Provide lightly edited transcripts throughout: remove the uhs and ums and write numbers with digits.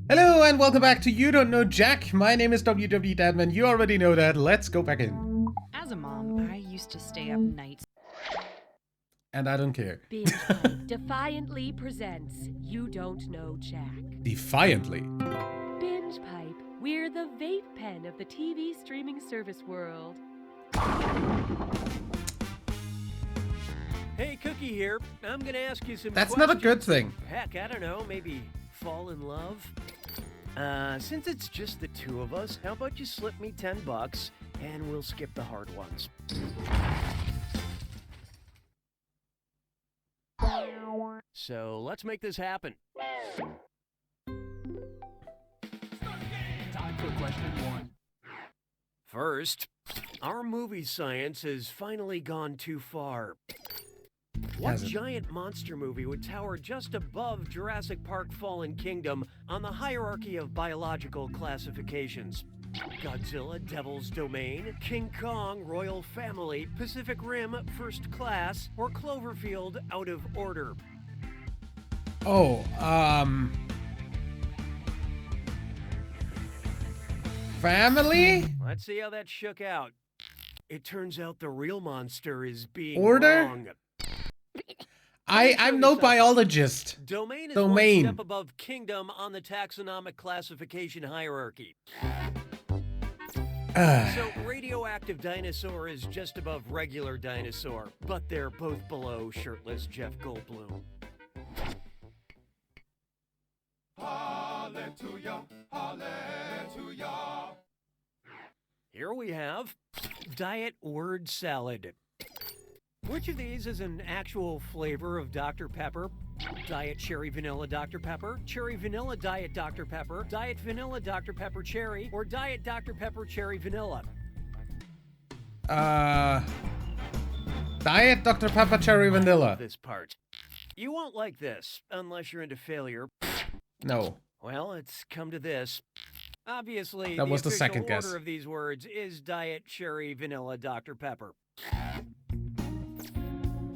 Hello and welcome back to You Don't Know Jack. My name is WW Dadman. You already know that. Let's go back in. As a mom, I used to stay up nights. And I don't care. Binge Pipe defiantly presents You Don't Know Jack. Defiantly. Binge Pipe, we're the vape pen of the TV streaming service world. Hey, Cookie here. I'm gonna ask you some That's questions. not a good thing. Heck, I don't know, maybe fall in love? Since it's just the two of us, how about you slip me $10 and we'll skip the hard ones. So let's make this happen. Time for question one. First, our movie science has finally gone too far. What Has it? giant monster movie would tower just above Jurassic Park Fallen Kingdom on the hierarchy of biological classifications? Godzilla, Devil's Domain, King Kong, Royal Family, Pacific Rim, First Class, or Cloverfield, Out of Order? Oh, Family? Let's see how that shook out. It turns out the real monster is being Order? wrong. I'm no biologist. Domain is Domain. one step above Kingdom on the taxonomic classification hierarchy. So radioactive dinosaur is just above regular dinosaur, but they're both below shirtless Jeff Goldblum. Hallelujah, hallelujah. Here we have diet word salad. Which of these is an actual flavor of Dr. Pepper? Diet cherry vanilla Dr. Pepper, cherry vanilla diet Dr. Pepper, diet vanilla Dr. Pepper cherry, or diet Dr. Pepper cherry vanilla? Diet Dr. Pepper Cherry Vanilla. This part. You won't like this unless you're into failure. No. Well, it's come to this. Obviously, That was the official second guess. order of these words is diet cherry vanilla Dr. Pepper.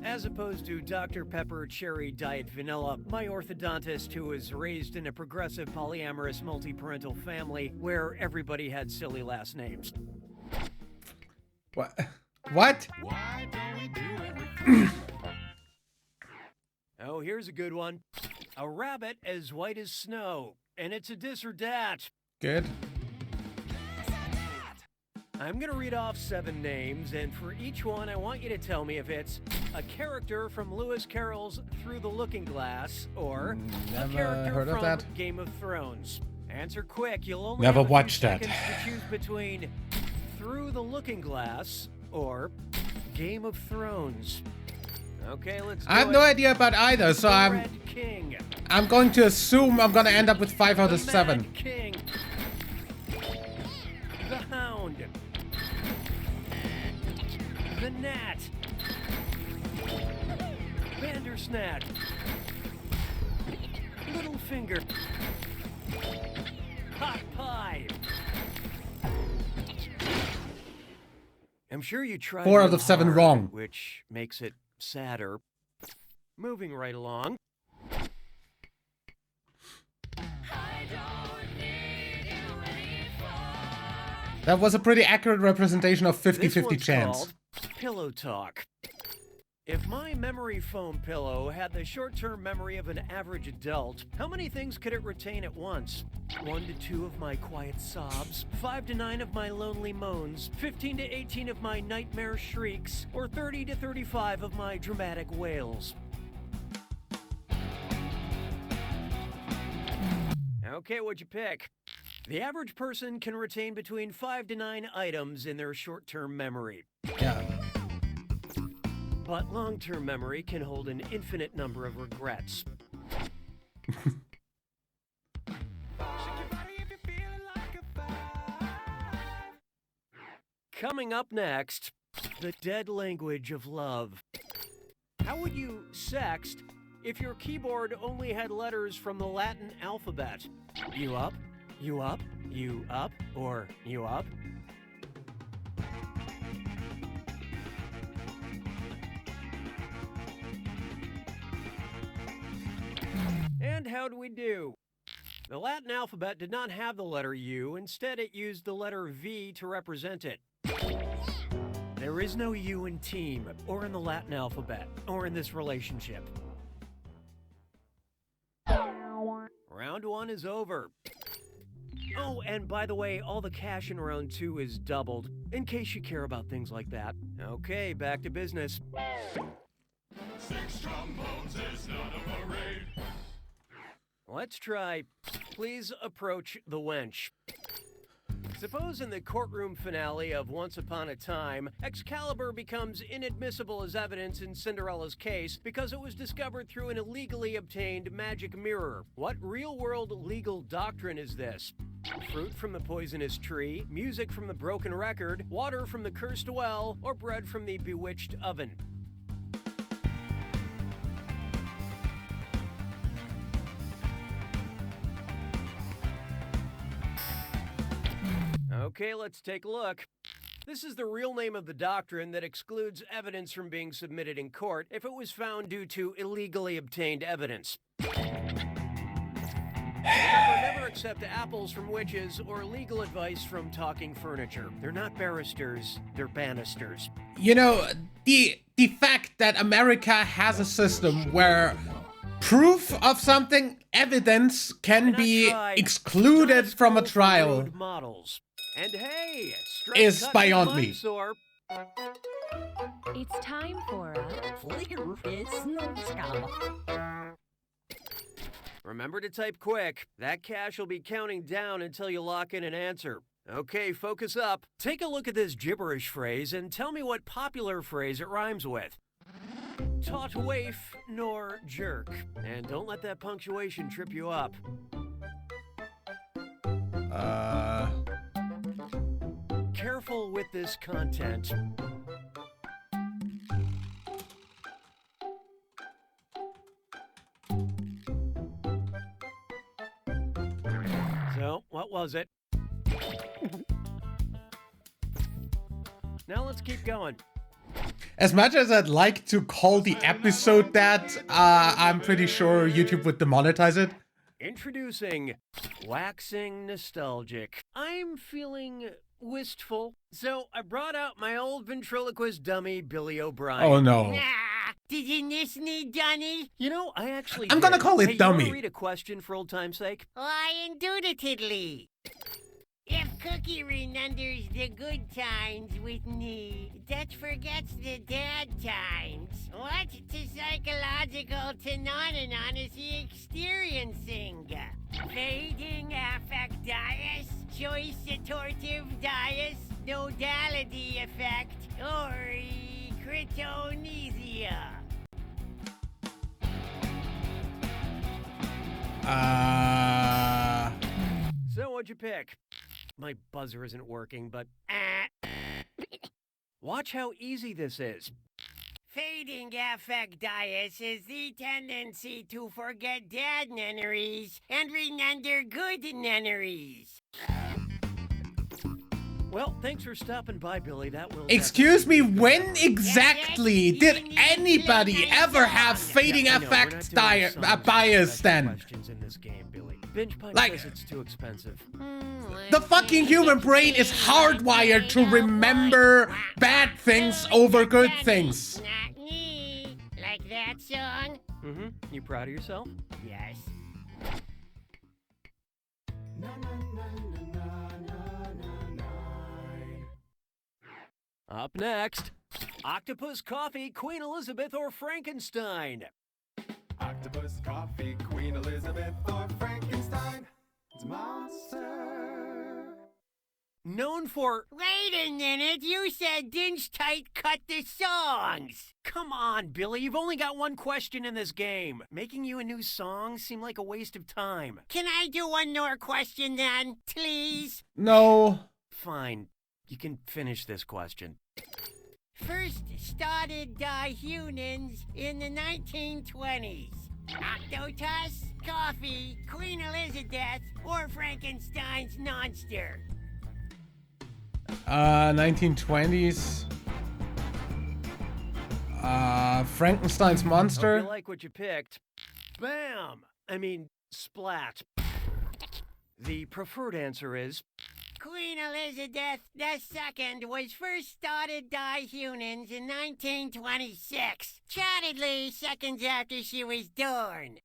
As opposed to Dr. Pepper Cherry Diet Vanilla, my orthodontist, who was raised in a progressive polyamorous multi-parental family where everybody had silly last names. What? What? Why don't we do everything? Oh, here's a good one. A rabbit as white as snow, and it's a dis or dat. Good. I'm gonna read off 7 names, and for each one, I want you to tell me if it's a character from Lewis Carroll's Through the Looking Glass, or a Never character heard of from that. Game of Thrones. Answer quick, you'll only Never have a few watched that. seconds to choose between Through the Looking Glass or Game of Thrones. Okay, let's do I have it. no idea about either, so The I'm Red King. going to assume I'm gonna end up with 5 out The of 7. Mad King. The Hound. The Gnat. Bandersnatch. Littlefinger. Hot Pie. I'm sure you tried 4 out real of 7 hard, wrong. which makes it sadder. Moving right along. That was a pretty accurate representation of This 50-50 one's chance. called Pillow Talk. If my memory foam pillow had the short-term memory of an average adult, how many things could it retain at once? 1 to 2 of my quiet sobs, 5 to 9 of my lonely moans, 15 to 18 of my nightmare shrieks, or 30 to 35 of my dramatic wails? Okay, what'd you pick? The average person can retain between 5 to 9 items in their short-term memory. Yeah. But long-term memory can hold an infinite number of regrets. Coming up next, the dead language of love. How would you sext if your keyboard only had letters from the Latin alphabet? You up? You up? You up? Or you up? And how'd we do? The Latin alphabet did not have the letter U. Instead, it used the letter V to represent it. There is no U in team, or in the Latin alphabet, or in this relationship. Round 1 is over. Oh, and by the way, all the cash in round 2 is doubled, in case you care about things like that. Okay, back to business. 6 trombones is not a parade. Let's try, please approach the wench. Suppose in the courtroom finale of Once Upon a Time, Excalibur becomes inadmissible as evidence in Cinderella's case because it was discovered through an illegally obtained magic mirror. What real-world legal doctrine is this? Fruit from the poisonous tree, music from the broken record, water from the cursed well, or bread from the bewitched oven? Okay, let's take a look. This is the real name of the doctrine that excludes evidence from being submitted in court if it was found due to illegally obtained evidence. Never accept apples from witches or legal advice from talking furniture. They're not barristers, they're banisters. You know, the fact that America has a system where proof of something, evidence, can be excluded from a trial Models. And hey, is beyond me. It's time for a Remember to type quick. That cash will be counting down until you lock in an answer. Okay, focus up. Take a look at this gibberish phrase and tell me what popular phrase it rhymes with. Taut waif nor jerk. And don't let that punctuation trip you up. Careful with this content. So, what was it? Now let's keep going. As much as I'd like to call the episode that, I'm pretty sure YouTube would demonetize it. Introducing Waxing Nostalgic. I'm feeling wistful, so I brought out my old ventriloquist dummy, Billy O'Brien. Oh no. Did you miss me, Dunny? You know, I actually I'm gonna did. call it Hey, you dummy. wanna read a question for old time's sake? Why, indubitably. If Cookie remembers the good times with me, Dutch forgets the bad times. What the psychological phenomenon is he experiencing? Fading affectitis, choice attortive dias, nodality effect, or critonesia? So what'd you pick? My buzzer isn't working, but watch how easy this is. Fading affectitis is the tendency to forget dead memories and remember good memories. Well, thanks for stopping by, Billy. That will. Excuse me, when exactly did anybody ever have fading affect bias then? Questions in this game, Billy. Binge Punch Like- says it's too expensive. The fucking human brain is hardwired to remember bad things over good things. Not me. Like that song? Mm-hmm. You proud of yourself? Yes. Up next, Octopus Coffee, Queen Elizabeth, or Frankenstein? Octopus, coffee, Queen Elizabeth, or Frankenstein. It's a monster. Known for... Wait a minute, you said Dinge Tight cut the songs. Come on, Billy, you've only got one question in this game. Making you a new song seemed like a waste of time. Can I do one more question then, please? No. Fine, you can finish this question. First started by humans in the 1920s. Octotus, coffee, Queen Elizabeth, or Frankenstein's monster? 1920s. Frankenstein's Hope monster. you like what you picked. Bam! I mean, splat. The preferred answer is Queen Elizabeth II was first started by humans in 1926. Chartedly seconds after she was born.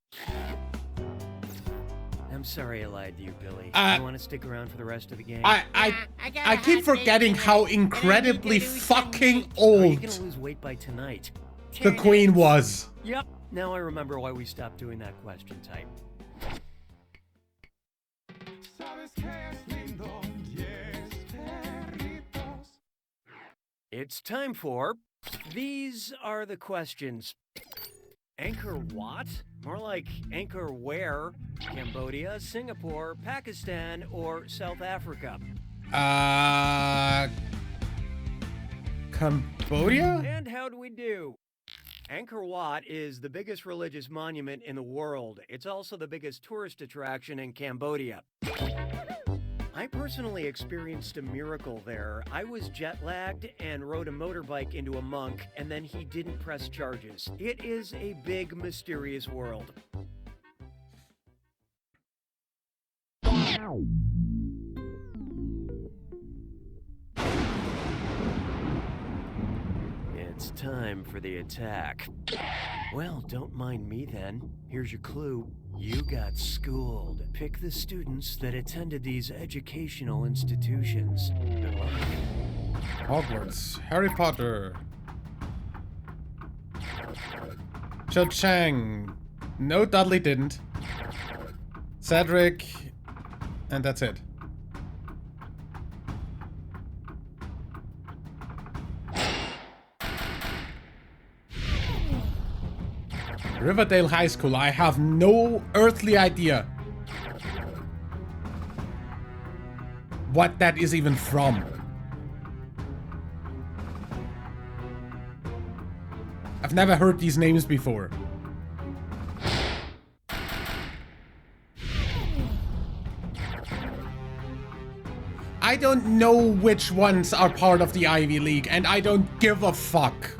I'm sorry I lied to you, Billy. You want to stick around for the rest of the game? I keep forgetting how incredibly fucking Are you old gonna lose weight by tonight? the Queen was. Yep. Now I remember why we stopped doing that question type. ¿Sabes qué es lindo? Yes, perritos. It's time for... These are the questions. Anchor what? More like anchor where? Cambodia, Singapore, Pakistan, or South Africa? Cambodia? And how do we do? Angkor Wat is the biggest religious monument in the world. It's also the biggest tourist attraction in Cambodia. I personally experienced a miracle there. I was jet-lagged and rode a motorbike into a monk, and then he didn't press charges. It is a big, mysterious world. It's time for the attack. Well, don't mind me then. Here's your clue. You got schooled. Pick the students that attended these educational institutions. Good luck. Hogwarts. Harry Potter. Cho Chang. No, Dudley didn't. Cedric. And that's it. Riverdale High School. I have no earthly idea what that is even from. I've never heard these names before. I don't know which ones are part of the Ivy League, and I don't give a fuck.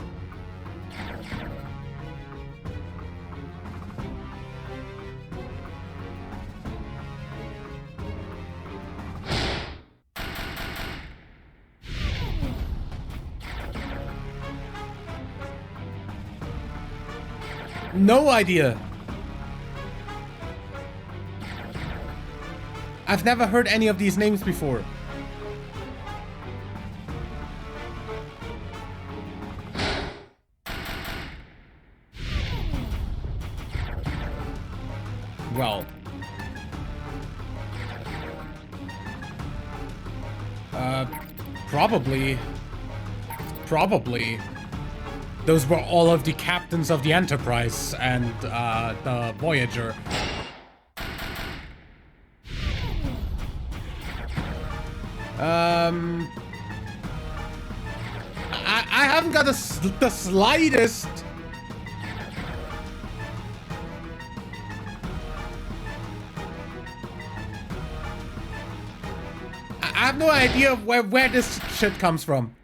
No idea. I've never heard any of these names before. Well. Probably. Those were all of the captains of the Enterprise and the Voyager. I haven't got the slightest. I have no idea where this shit comes from.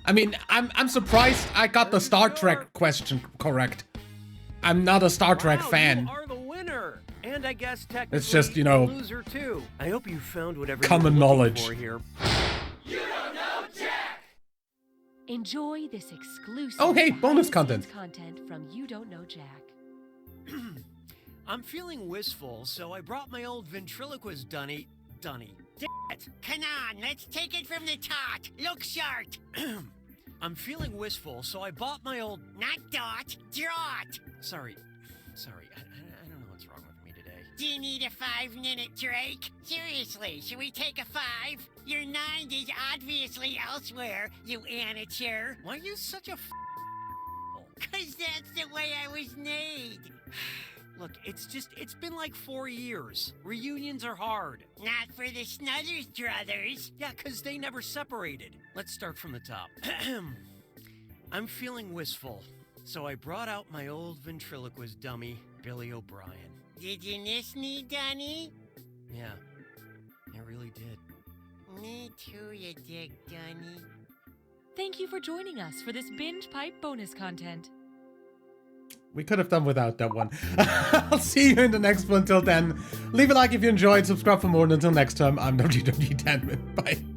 I mean, I'm surprised I got the Star Trek question correct. I'm not a Star Trek fan. You are the winner, and I guess technically It's just, you know, the loser too. I hope you found whatever common you were looking knowledge. for here. You don't know Jack! Enjoy this exclusive Oh, hey, bonus behind-the-scenes content. content from You Don't Know Jack. I'm feeling wistful, so I brought my old ventriloquist dunny. Come on, let's take it from the top. Look sharp. I'm feeling wistful, so I bought my old... Not dot, draught. Sorry. I don't know what's wrong with me today. Do you need a 5-minute break? Seriously, should we take a 5? Your 9 is obviously elsewhere, you amateur. Why are you such a Cause that's the way I was made. Look, it's been like 4 years. Reunions are hard. Not for the Snuthers brothers. Yeah, 'cause they never separated. Let's start from the top. I'm feeling wistful, so I brought out my old ventriloquist dummy, Billy O'Brien. Did you miss me, Dunny? Yeah, I really did. Me too, you dick, Dunny. Thank you for joining us for this Binge Pipe bonus content. We could have done without that one. I'll see you in the next one. Till then, leave a like if you enjoyed, subscribe for more, and until next time, I'm WWE Danman. Bye.